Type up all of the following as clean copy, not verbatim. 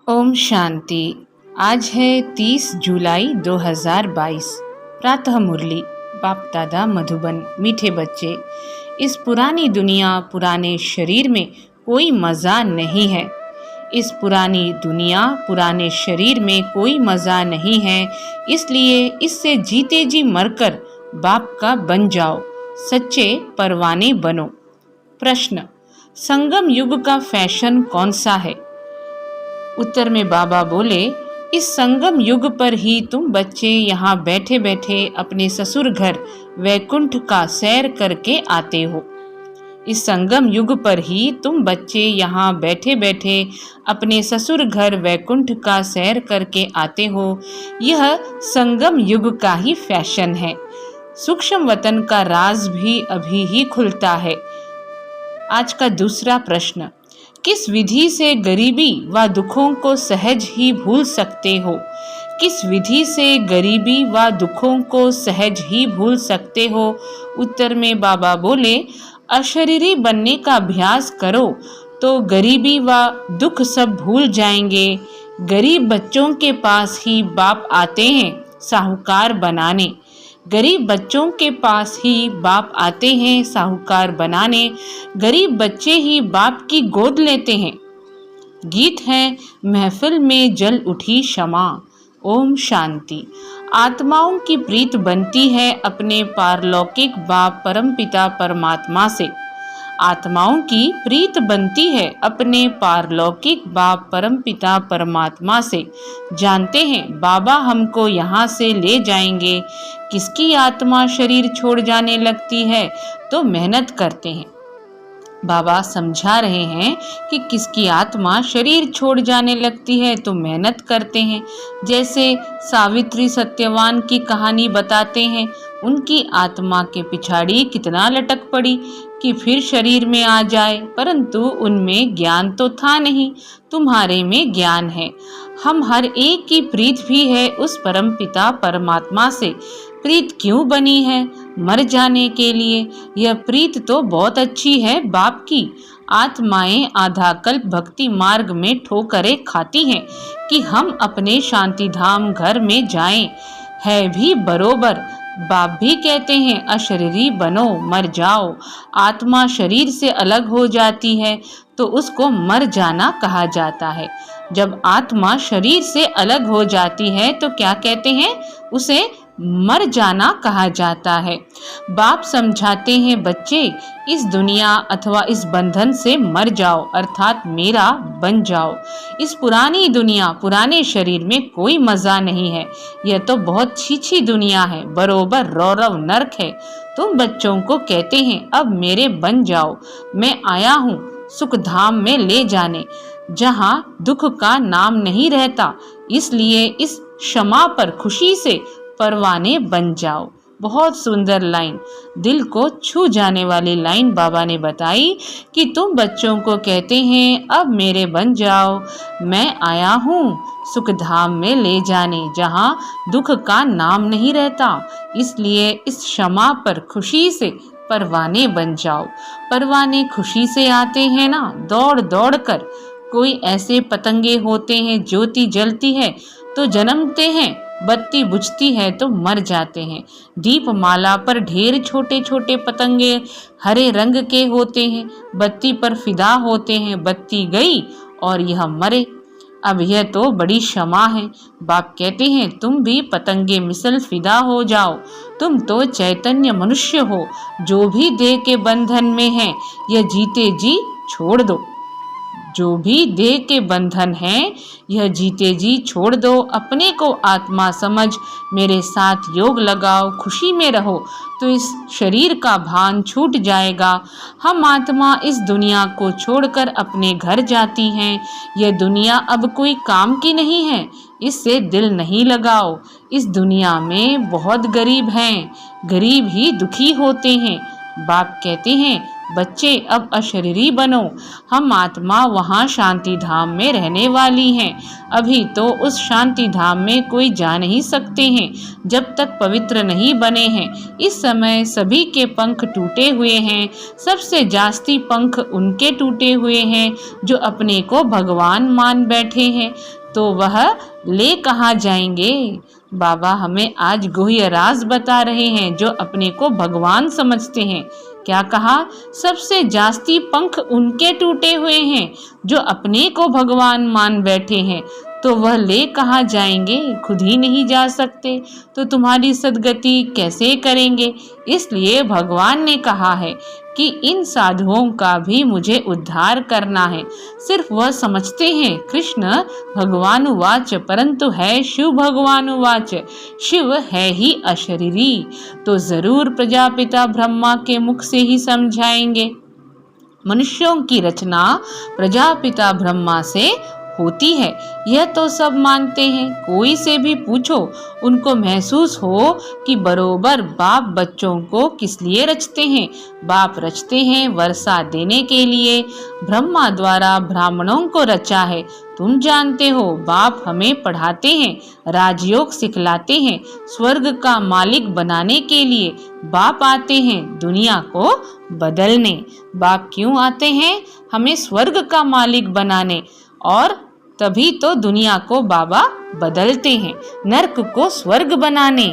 ओम शांति। आज है 30 जुलाई 2022। प्रातः मुरली। बाप दादा मधुबन। मीठे बच्चे, इस पुरानी दुनिया पुराने शरीर में कोई मज़ा नहीं है। इस पुरानी दुनिया पुराने शरीर में कोई मज़ा नहीं है, इसलिए इससे जीते जी मरकर बाप का बन जाओ, सच्चे परवाने बनो। प्रश्न, संगम युग का फैशन कौन सा है? उत्तर में बाबा बोले, इस संगम युग पर ही तुम बच्चे यहाँ बैठे बैठे अपने ससुर घर वैकुंठ का सैर करके आते हो। इस संगम युग पर ही तुम बच्चे यहाँ बैठे बैठे अपने ससुर घर वैकुंठ का सैर करके आते हो। यह संगम युग का ही फैशन है। सूक्ष्म वतन का राज भी अभी ही खुलता है। आज का दूसरा प्रश्न, किस विधि से गरीबी व दुखों को सहज ही भूल सकते हो? किस विधि से गरीबी व दुखों को सहज ही भूल सकते हो? उत्तर में बाबा बोले, अशरीरी बनने का अभ्यास करो तो गरीबी व दुख सब भूल जाएंगे। गरीब बच्चों के पास ही बाप आते हैं साहूकार बनाने। गरीब बच्चों के पास ही बाप आते हैं साहूकार बनाने। गरीब बच्चे ही बाप की गोद लेते हैं। गीत है, महफिल में जल उठी शमा। ओम शांति। आत्माओं की प्रीत बनती है अपने पारलौकिक बाप परमपिता परमात्मा से। आत्माओं की प्रीत बनती है अपने पारलौकिक बाप परमपिता परमात्मा से। जानते हैं बाबा हमको यहाँ से ले जाएंगे। किसकी आत्मा शरीर छोड़ जाने लगती है तो मेहनत करते हैं। बाबा समझा रहे हैं कि किसकी आत्मा शरीर छोड़ जाने लगती है तो मेहनत करते हैं। जैसे सावित्री सत्यवान की कहानी बताते हैं, उनकी आत्मा के पिछाड़ी कितना लटक पड़ी कि फिर शरीर में आ जाए, परंतु उनमें ज्ञान तो था नहीं, तुम्हारे में ज्ञान है। हम हर एक की प्रीत भी है उस परम पिता परमात्मा से। प्रीत क्यों बनी है? मर जाने के लिए। यह प्रीत तो बहुत अच्छी है बाप की। आत्माएं आधा कल्प भक्ति मार्ग में ठोकरें खाती हैं कि हम अपने शांति धाम घर में जाएं। है भी बरोबर। बाप भी कहते हैं अशरीरी बनो, मर जाओ। आत्मा शरीर से अलग हो जाती है तो उसको मर जाना कहा जाता है। जब आत्मा शरीर से अलग हो जाती है तो क्या कहते हैं? उसे मर जाना कहा जाता है। बाप समझाते हैं, बच्चे इस दुनिया अथवा इस बंधन से मर जाओ, अर्थात मेरा बन जाओ। इस पुरानी दुनिया पुराने शरीर में कोई मजा नहीं है। यह तो बहुत छीछी दुनिया है, बरोबर रौरव नरक है। तुम बच्चों को कहते हैं अब मेरे बन जाओ। मैं आया हूँ सुख धाम में ले जाने, जहाँ दुख का नाम नहीं रहता। इसलिए इस क्षमा पर खुशी से परवाने बन जाओ। बहुत सुंदर लाइन, दिल को छू जाने वाली लाइन बाबा ने बताई कि तुम बच्चों को कहते हैं अब मेरे बन जाओ। मैं आया हूँ सुख धाम में ले जाने, जहाँ दुख का नाम नहीं रहता। इसलिए इस क्षमा पर खुशी से परवाने बन जाओ। परवाने खुशी से आते हैं ना, दौड़ दौड़ कर। कोई ऐसे पतंगे होते हैं, ज्योति जलती है तो जन्मते हैं, बत्ती बुझती है तो मर जाते हैं। दीपमाला पर ढेर छोटे छोटे पतंगे हरे रंग के होते हैं, बत्ती पर फिदा होते हैं। बत्ती गई और यह मरे। अब यह तो बड़ी क्षमा है। बाप कहते हैं तुम भी पतंगे मिसल फिदा हो जाओ। तुम तो चैतन्य मनुष्य हो। जो भी देह के बंधन में है यह जीते जी छोड़ दो। जो भी देह के बंधन है यह जीते जी छोड़ दो। अपने को आत्मा समझ मेरे साथ योग लगाओ, खुशी में रहो तो इस शरीर का भान छूट जाएगा। हम आत्मा इस दुनिया को छोड़कर अपने घर जाती हैं। यह दुनिया अब कोई काम की नहीं है, इससे दिल नहीं लगाओ। इस दुनिया में बहुत गरीब हैं, गरीब ही दुखी होते हैं। बाप कहते हैं बच्चे अब अशरीरी बनो, हम आत्मा वहाँ शांति धाम में रहने वाली हैं। अभी तो उस शांति धाम में कोई जा नहीं सकते हैं जब तक पवित्र नहीं बने हैं। इस समय सभी के पंख टूटे हुए हैं, सबसे जास्ती पंख उनके टूटे हुए हैं जो अपने को भगवान मान बैठे हैं। तो वह ले कहाँ जाएंगे? बाबा हमें आज गुह्य राज बता रहे हैं जो अपने को भगवान समझते हैं। क्या कहा? सबसे जास्ती पंख उनके टूटे हुए हैं जो अपने को भगवान मान बैठे हैं। तो वह ले कहाँ जाएंगे? खुद ही नहीं जा सकते तो तुम्हारी सद्गति कैसे करेंगे? इसलिए भगवान ने कहा है कि इन साधुओं का भी मुझे उद्धार करना है। सिर्फ वह समझते हैं कृष्ण भगवानुवाच, परंतु है शिव भगवानुवाच, शिव है ही अशरीरी। तो जरूर प्रजापिता ब्रह्मा के मुख से ही समझाएंगे। मनुष्यों की रचना प्रजापिता ब्रह्मा से होती है, यह तो सब मानते हैं। कोई से भी पूछो, उनको महसूस हो कि बरोबर बाप बच्चों को किस लिए रचते हैं। बाप रचते हैं वर्षा देने के लिए, ब्रह्मा द्वारा ब्राह्मणों को रचा है। तुम जानते हो बाप हमें पढ़ाते हैं, राजयोग सिखलाते हैं, स्वर्ग का मालिक बनाने के लिए बाप आते हैं दुनिया को बदलने। बाप क्यों आते हैं? हमें स्वर्ग का मालिक बनाने, और तभी तो दुनिया को बाबा बदलते हैं, नर्क को स्वर्ग बनाने।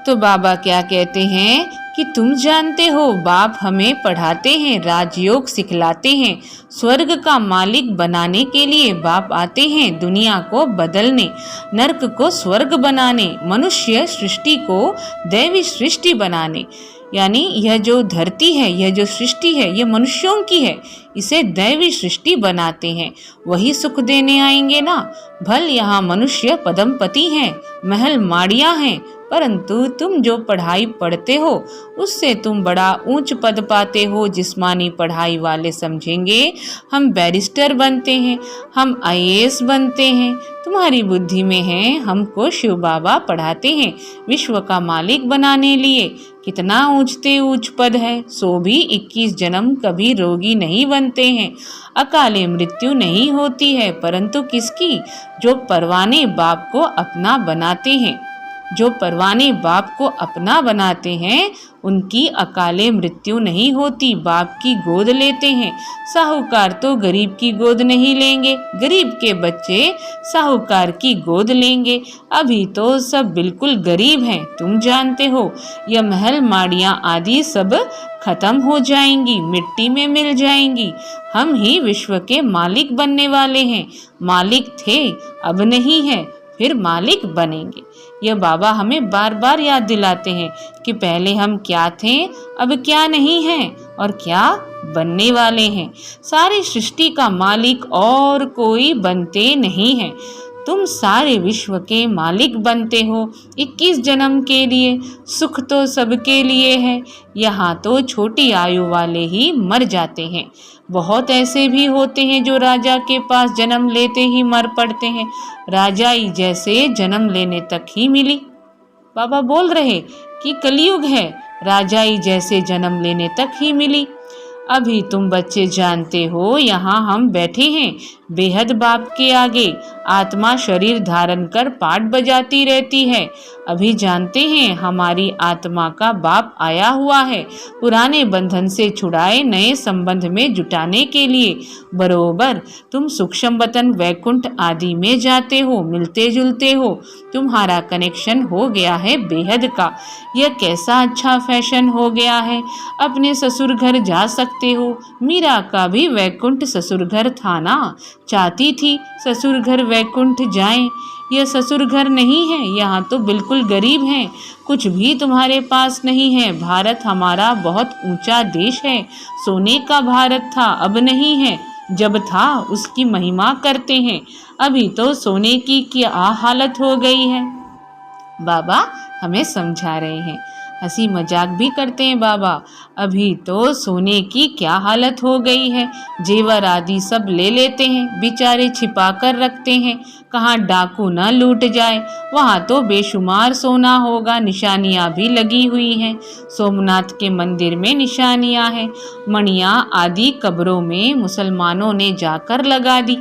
तो बाबा क्या कहते हैं कि तुम जानते हो बाप हमें पढ़ाते हैं, राजयोग सिखलाते हैं, स्वर्ग का मालिक बनाने के लिए बाप आते हैं दुनिया को बदलने, नर्क को स्वर्ग बनाने, मनुष्य सृष्टि को दैवी सृष्टि बनाने। यानी यह जो धरती है, यह जो सृष्टि है, यह मनुष्यों की है, इसे दैवी सृष्टि बनाते हैं। वही सुख देने आएंगे ना। भल यहाँ मनुष्य पदमपति हैं, महल माड़ियाँ हैं, परंतु तुम जो पढ़ाई पढ़ते हो उससे तुम बड़ा ऊंच पद पाते हो। जिस्मानी पढ़ाई वाले समझेंगे हम बैरिस्टर बनते हैं, हम IAS बनते हैं। तुम्हारी बुद्धि में है हमको शिव बाबा पढ़ाते हैं विश्व का मालिक बनाने लिए। कितना ऊंचते ऊंच पद है, सो भी 21 जन्म कभी रोगी नहीं बनते हैं, अकाले मृत्यु नहीं होती है। परंतु किसकी? जो परवाने बाप को अपना बनाते हैं, जो परवाने बाप को अपना बनाते हैं उनकी अकाले मृत्यु नहीं होती, बाप की गोद लेते हैं। साहूकार तो गरीब की गोद नहीं लेंगे, गरीब के बच्चे साहूकार की गोद लेंगे। अभी तो सब बिल्कुल गरीब हैं। तुम जानते हो यह महल माड़ियाँ आदि सब खत्म हो जाएंगी, मिट्टी में मिल जाएंगी। हम ही विश्व के मालिक बनने वाले हैं। मालिक थे, अब नहीं है, फिर मालिक बनेंगे। यह बाबा हमें बार बार याद दिलाते हैं कि पहले हम क्या थे, अब क्या नहीं हैं और क्या बनने वाले हैं। सारी सृष्टि का मालिक और कोई बनते नहीं है। तुम सारे विश्व के मालिक बनते हो 21 जन्म के लिए। सुख तो सबके लिए है। यहाँ तो छोटी आयु वाले ही मर जाते हैं। बहुत ऐसे भी होते हैं जो राजा के पास जन्म लेते ही मर पड़ते हैं। राजाई जैसे जन्म लेने तक ही मिली। बाबा बोल रहे कि कलयुग है, राजाई जैसे जन्म लेने तक ही मिली। अभी तुम बच्चे जानते हो यहाँ हम बैठे हैं बेहद बाप के आगे। आत्मा शरीर धारण कर पाठ बजाती रहती है। अभी जानते हैं हमारी आत्मा का बाप आया हुआ है पुराने बंधन से छुड़ाए नए संबंध में जुटाने के लिए। बरोबर तुम सूक्ष्म वतन वैकुंठ आदि में जाते हो, मिलते जुलते हो, तुम्हारा कनेक्शन हो गया है बेहद का। यह कैसा अच्छा फैशन हो गया है। अपने ससुर घर जा सकते हो। मीरा का भी वैकुंठ ससुर घर था ना, चाहती थी ससुर घर वैकुंठ जाएं। यह ससुर घर नहीं है, यहाँ तो बिल्कुल गरीब हैं, कुछ भी तुम्हारे पास नहीं है। भारत हमारा बहुत ऊंचा देश है, सोने का भारत था, अब नहीं है। जब था उसकी महिमा करते हैं, अभी तो सोने की क्या हालत हो गई है। बाबा हमें समझा रहे हैं। हंसी मजाक भी करते हैं बाबा। अभी तो सोने की क्या हालत हो गई है, जेवर आदि सब ले लेते हैं, बेचारे छिपा कर रखते हैं, कहाँ डाकू न लूट जाए। वहाँ तो बेशुमार सोना होगा, निशानियाँ भी लगी हुई हैं। सोमनाथ के मंदिर में निशानियाँ हैं, मणियाँ आदि कब्रों में मुसलमानों ने जाकर लगा दी।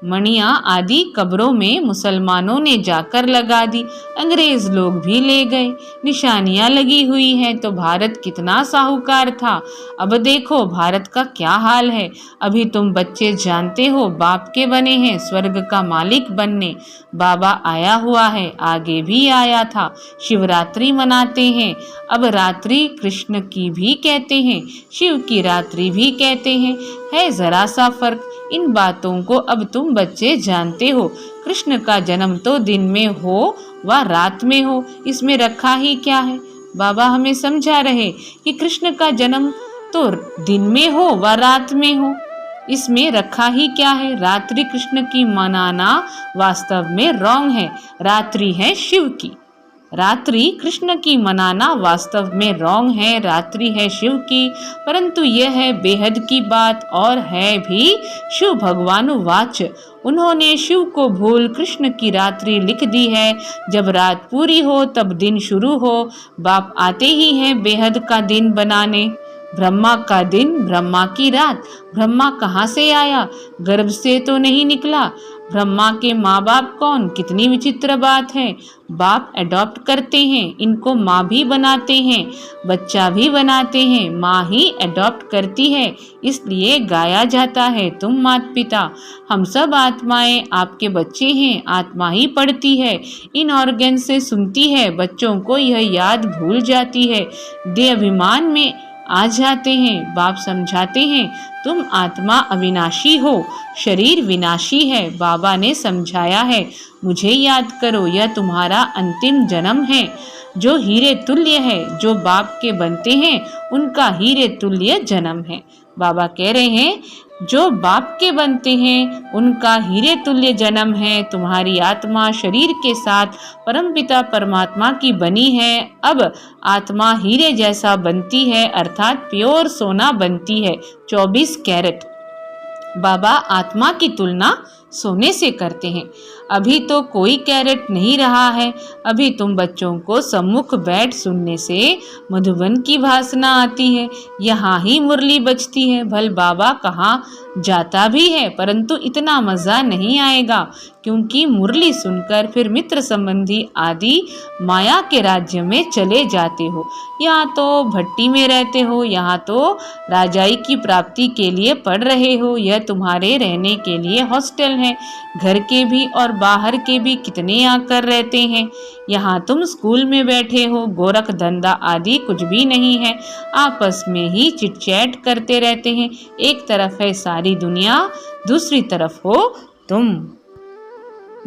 मणियाँ आदि कब्रों में मुसलमानों ने जाकर लगा दी, अंग्रेज लोग भी ले गए। निशानियाँ लगी हुई हैं तो भारत कितना साहूकार था, अब देखो भारत का क्या हाल है। अभी तुम बच्चे जानते हो बाप के बने हैं स्वर्ग का मालिक बनने। बाबा आया हुआ है, आगे भी आया था। शिवरात्रि मनाते हैं, अब रात्रि कृष्ण की भी कहते हैं, शिव की रात्रि भी कहते हैं, है जरा सा फर्क। इन बातों को अब तुम बच्चे जानते हो। कृष्ण का जन्म तो दिन में हो व रात में हो, इसमें रखा ही क्या है। बाबा हमें समझा रहे कि कृष्ण का जन्म तो दिन में हो व रात में हो, इसमें रखा ही क्या है। रात्रि कृष्ण की मनाना वास्तव में रॉन्ग है, रात्रि है शिव की। रात्रि कृष्ण की मनाना वास्तव में रॉन्ग है, रात्रि है शिव की। परंतु यह है बेहद की बात और है भी शिव भगवानुवाच। उन्होंने शिव को भूल कृष्ण की रात्रि लिख दी है। जब रात पूरी हो तब दिन शुरू हो। बाप आते ही हैं बेहद का दिन बनाने। ब्रह्मा का दिन, ब्रह्मा की रात। ब्रह्मा कहाँ से आया, गर्भ से तो नहीं निकला। ब्रह्मा के माँ बाप कौन, कितनी विचित्र बात है। बाप अडॉप्ट करते हैं, इनको माँ भी बनाते हैं, बच्चा भी बनाते हैं, माँ ही अडॉप्ट करती है। इसलिए गाया जाता है तुम माता पिता, हम सब आत्माएं आपके बच्चे हैं। आत्मा ही पढ़ती है, इन ऑर्गन से सुनती है, बच्चों को यह याद भूल जाती है, देह अभिमान में आ जाते हैं। बाप समझाते हैं तुम आत्मा अविनाशी हो, शरीर विनाशी है। बाबा ने समझाया है मुझे याद करो, यह तुम्हारा अंतिम जन्म है जो हीरे तुल्य है। जो बाप के बनते हैं उनका हीरे तुल्य जन्म है। बाबा कह रहे हैं जो बाप के बनते हैं उनका हीरे तुल्य जन्म है। तुम्हारी आत्मा शरीर के साथ परमपिता परमात्मा की बनी है। अब आत्मा हीरे जैसा बनती है, अर्थात प्योर सोना बनती है, 24 कैरेट। बाबा आत्मा की तुलना सोने से करते हैं। अभी तो कोई कैरेट नहीं रहा है। अभी तुम बच्चों को सम्मुख बैठ सुनने से मधुबन की वासना आती है, यहाँ ही मुरली बजती है। भल बाबा कहाँ जाता भी है, परंतु इतना मज़ा नहीं आएगा, क्योंकि मुरली सुनकर फिर मित्र संबंधी आदि माया के राज्य में चले जाते हो। यहाँ तो भट्टी में रहते हो, यहाँ तो राजाई की प्राप्ति के लिए पढ़ रहे हो। यह तुम्हारे रहने के लिए हॉस्टल है। घर के भी और बाहर के भी कितने आकर रहते हैं। यहाँ तुम स्कूल में बैठे हो, गोरख धंधा आदि कुछ भी नहीं है, आपस में ही चिटचैट करते रहते हैं। एक तरफ है सारी दुनिया, दूसरी तरफ हो तुम।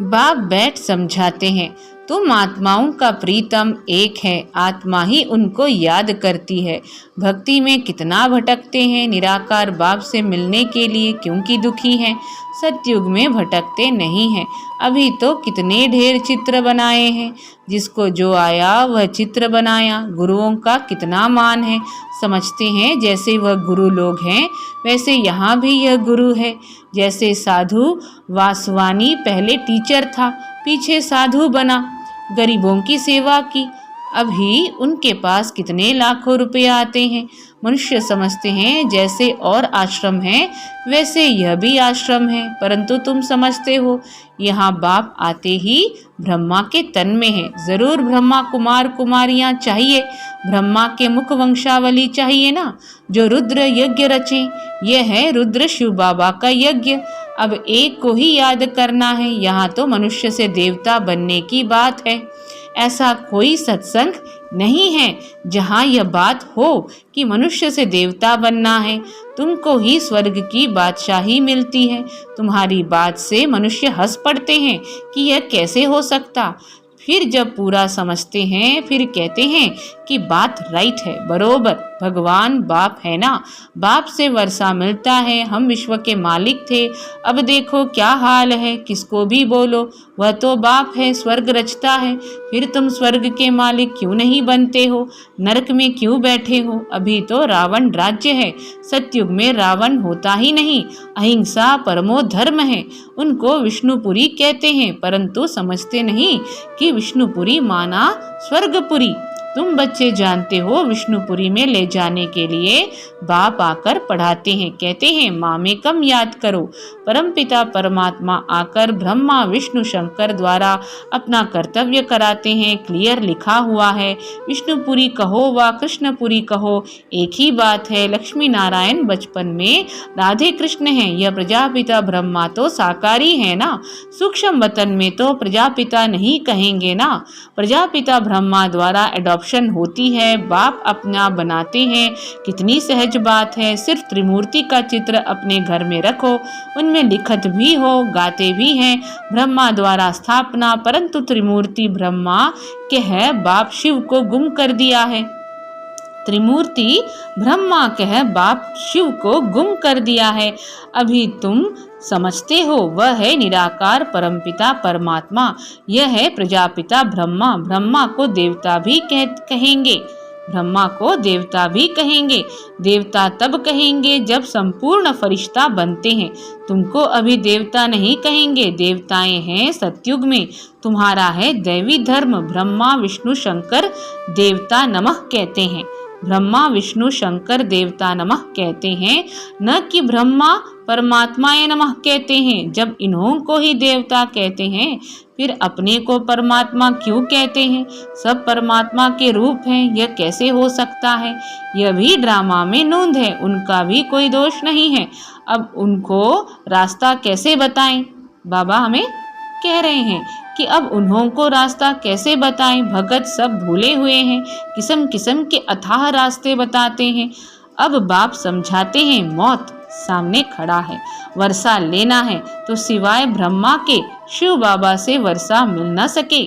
बाप बैठ समझाते हैं तुम आत्माओं का प्रीतम एक है, आत्मा ही उनको याद करती है। भक्ति में कितना भटकते हैं, निराकार बाप से मिलने के लिए क्योंकि दुखी हैं। सतयुग में भटकते नहीं हैं। अभी तो कितने ढेर चित्र बनाए हैं, जिसको जो आया वह चित्र बनाया। गुरुओं का कितना मान है, समझते हैं जैसे वह गुरु लोग हैं वैसे यहाँ भी यह गुरु है। जैसे साधु वासवानी पहले टीचर था, पीछे साधु बना, गरीबों की सेवा की। अभी उनके पास कितने लाखों रुपए आते हैं। मनुष्य समझते हैं जैसे और आश्रम है वैसे यह भी आश्रम है, परंतु तुम समझते हो यहाँ बाप आते ही ब्रह्मा के तन में है। जरूर ब्रह्मा कुमार कुमारियाँ चाहिए, ब्रह्मा के मुख वंशावली चाहिए ना, जो रुद्र यज्ञ रचे। यह है रुद्र शिव बाबा का यज्ञ। अब एक को ही याद करना है। यहाँ तो मनुष्य से देवता बनने की बात है। ऐसा कोई सत्संग नहीं है जहाँ यह बात हो कि मनुष्य से देवता बनना है। तुमको ही स्वर्ग की बादशाही मिलती है। तुम्हारी बात से मनुष्य हंस पड़ते हैं कि यह कैसे हो सकता। फिर जब पूरा समझते हैं फिर कहते हैं कि बात राइट है, बरोबर भगवान बाप है ना, बाप से वर्षा मिलता है, हम विश्व के मालिक थे, अब देखो क्या हाल है, किसको भी बोलो वह तो बाप है, स्वर्ग रचता है, फिर तुम स्वर्ग के मालिक क्यों नहीं बनते हो, नरक में क्यों बैठे हो, अभी तो रावण राज्य है, सतयुग में रावण होता ही नहीं, अहिंसा परमो धर्म है, उनको विष्णुपुरी कहते हैं, परंतु समझते नहीं कि विष्णुपुरी माना स्वर्गपुरी। तुम बच्चे जानते हो विष्णुपुरी में ले जाने के लिए बाप आकर पढ़ाते हैं, कहते हैं मामेकम याद करो, परमपिता परमात्मा आकर ब्रह्मा विष्णु शंकर द्वारा अपना कर्तव्य कराते हैं, क्लियर लिखा हुआ है, विष्णुपुरी कहो व कृष्णपुरी कहो एक ही बात है, लक्ष्मी नारायण बचपन में राधे कृष्ण हैं, यह प्रजापिता ब्रह्मा तो साकारी है ना, सूक्ष्म वतन में तो प्रजापिता नहीं कहेंगे ना, प्रजापिता ब्रह्मा द्वारा एडॉप्शन होती है, बाप अपना बनाते हैं, कितनी सहज बात है, सिर्फ त्रिमूर्ति का चित्र अपने घर में रखो, उनमें लिखत भी हो, गाते भी हैं, ब्रह्मा द्वारा स्थापना, परंतु त्रिमूर्ति ब्रह्मा के है, बाप शिव को गुम कर दिया है, त्रिमूर्ति ब्रह्मा कह बाप शिव को गुम कर दिया है, अभी तुम समझते हो वह है निराकार परमपिता परमात्मा, यह है प्रजापिता ब्रह्मा, ब्रह्मा को देवता भी कहेंगे, ब्रह्मा को देवता भी कहेंगे, देवता तब कहेंगे जब संपूर्ण फरिश्ता बनते हैं, तुमको अभी देवता नहीं कहेंगे, देवताएं हैं सतयुग में, तुम्हारा है दैवी धर्म, ब्रह्मा विष्णु शंकर देवता नमः कहते हैं, ब्रह्मा विष्णु शंकर देवता नमः कहते हैं, न कि ब्रह्मा परमात्माए नमः कहते हैं, जब इन्हों को ही देवता कहते हैं फिर अपने को परमात्मा क्यों कहते हैं, सब परमात्मा के रूप हैं, यह कैसे हो सकता है, यह भी ड्रामा में नोंद है, उनका भी कोई दोष नहीं है, अब उनको रास्ता कैसे बताएं, बाबा हमें कह रहे हैं कि अब उन्हों को रास्ता कैसे बताएं, भगत सब भूले हुए हैं, किस्म किस्म के अथाह रास्ते बताते हैं, अब बाप समझाते हैं मौत सामने खड़ा है, वर्षा लेना है तो सिवाय ब्रह्मा के शिव बाबा से वर्षा मिल न सके,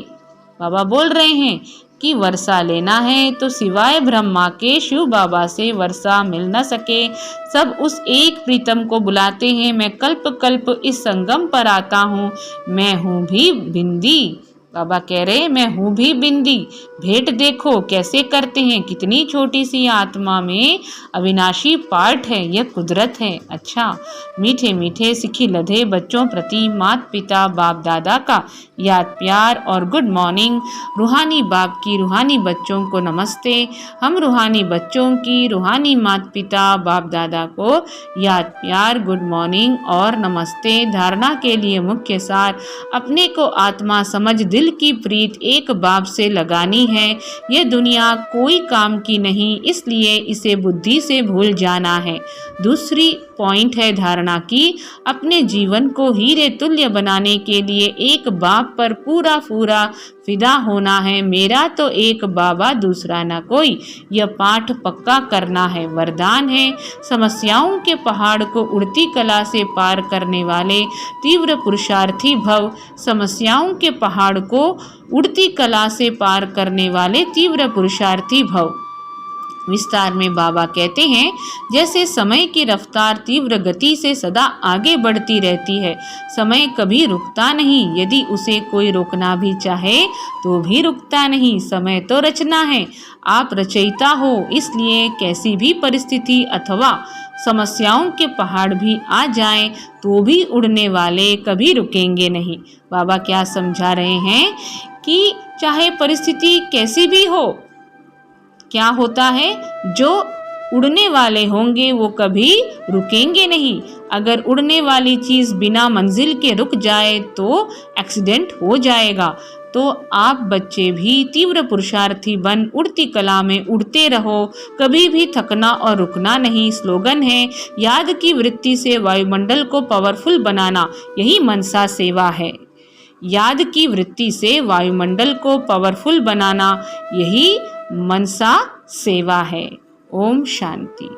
बाबा बोल रहे हैं कि वर्षा लेना है तो सिवाय ब्रह्मा के शिव बाबा से वर्षा मिल न सके, सब उस एक प्रीतम को बुलाते हैं, मैं कल्प कल्प इस संगम पर आता हूँ, मैं हूँ भी बिंदी, बाबा कह रहे मैं हूँ भी बिंदी, भेंट देखो कैसे करते हैं, कितनी छोटी सी आत्मा में अविनाशी पार्ट है, यह कुदरत है। अच्छा, मीठे मीठे सिखी लधे बच्चों प्रति माता पिता बाप दादा का याद प्यार और गुड मॉर्निंग, रूहानी बाप की रूहानी बच्चों को नमस्ते, हम रूहानी बच्चों की रूहानी माता पिता बाप दादा को याद प्यार गुड मॉर्निंग और नमस्ते। धारणा के लिए मुख्य सार, अपने को आत्मा समझ दिल की प्रीत एक बाप से लगानी है, यह दुनिया कोई काम की नहीं, इसलिए इसे बुद्धि से भूल जाना है। दूसरी पॉइंट है धारणा की, अपने जीवन को हीरे तुल्य बनाने के लिए एक बाप पर पूरा पूरा फिदा होना है, मेरा तो एक बाबा दूसरा ना कोई, यह पाठ पक्का करना है, वरदान है। समस्याओं के पहाड़ को उड़ती कला से पार करने वाले तीव्र पुरुषार्थी भव, समस्याओं के पहाड़ को उड़ती कला से पार करने वाले तीव्र पुरुषार्थी भव। विस्तार में बाबा कहते हैं, जैसे समय की रफ्तार तीव्र गति से सदा आगे बढ़ती रहती है, समय कभी रुकता नहीं, यदि उसे कोई रोकना भी चाहे तो भी रुकता नहीं, समय तो रचना है, आप रचयिता हो, इसलिए कैसी भी परिस्थिति अथवा समस्याओं के पहाड़ भी आ जाएं तो भी उड़ने वाले कभी रुकेंगे नहीं। बाबा क्या समझा रहे हैं कि चाहे परिस्थिति कैसी भी हो, क्या होता है, जो उड़ने वाले होंगे वो कभी रुकेंगे नहीं, अगर उड़ने वाली चीज बिना मंजिल के रुक जाए तो एक्सीडेंट हो जाएगा। तो आप बच्चे भी तीव्र पुरुषार्थी बन उड़ती कला में उड़ते रहो, कभी भी थकना और रुकना नहीं। स्लोगन है, याद की वृत्ति से वायुमंडल को पावरफुल बनाना, यही मनसा सेवा है। याद की वृत्ति से वायुमंडल को पावरफुल बनाना, यही मनसा सेवा है। ओम शांति।